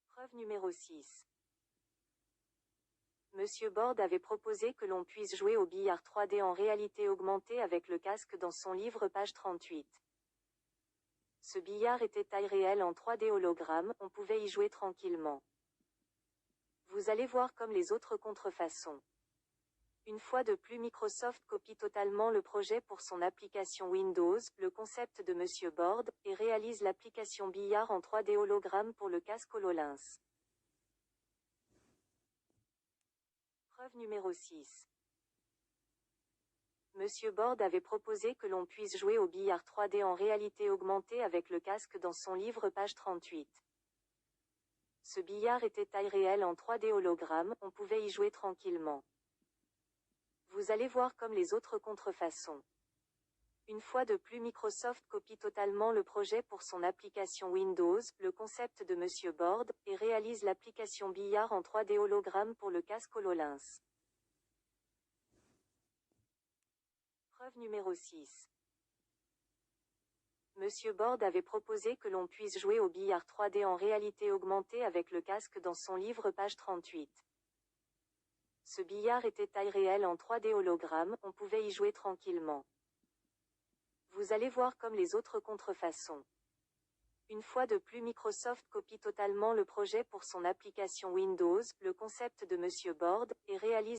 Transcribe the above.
Preuve numéro 6. Monsieur Borde avait proposé que l'on puisse jouer au billard 3D en réalité augmentée avec le casque dans son livre page 38. Ce billard était taille réelle en 3D hologramme, on pouvait y jouer tranquillement. Vous allez voir comme les autres contrefaçons. Une fois de plus, Microsoft copie totalement le projet pour son application Windows, le concept de Monsieur Borde, et réalise l'application billard en 3D hologramme pour le casque HoloLens. Preuve numéro 6. Monsieur Borde avait proposé que l'on puisse jouer au billard 3D en réalité augmentée avec le casque dans son livre page 38. Ce billard était taille réelle en 3D hologramme, on pouvait y jouer tranquillement. Vous allez voir comme les autres contrefaçons. Une fois de plus, Microsoft copie totalement le projet pour son application Windows, le concept de Monsieur Borde, et réalise l'application billard en 3D hologramme pour le casque HoloLens. Preuve numéro 6. Monsieur Borde avait proposé que l'on puisse jouer au billard 3D en réalité augmentée avec le casque dans son livre page 38. Ce billard était taille réelle en 3D hologramme, on pouvait y jouer tranquillement. Vous allez voir comme les autres contrefaçons. Une fois de plus, Microsoft copie totalement le projet pour son application Windows, le concept de Monsieur Borde, et réalise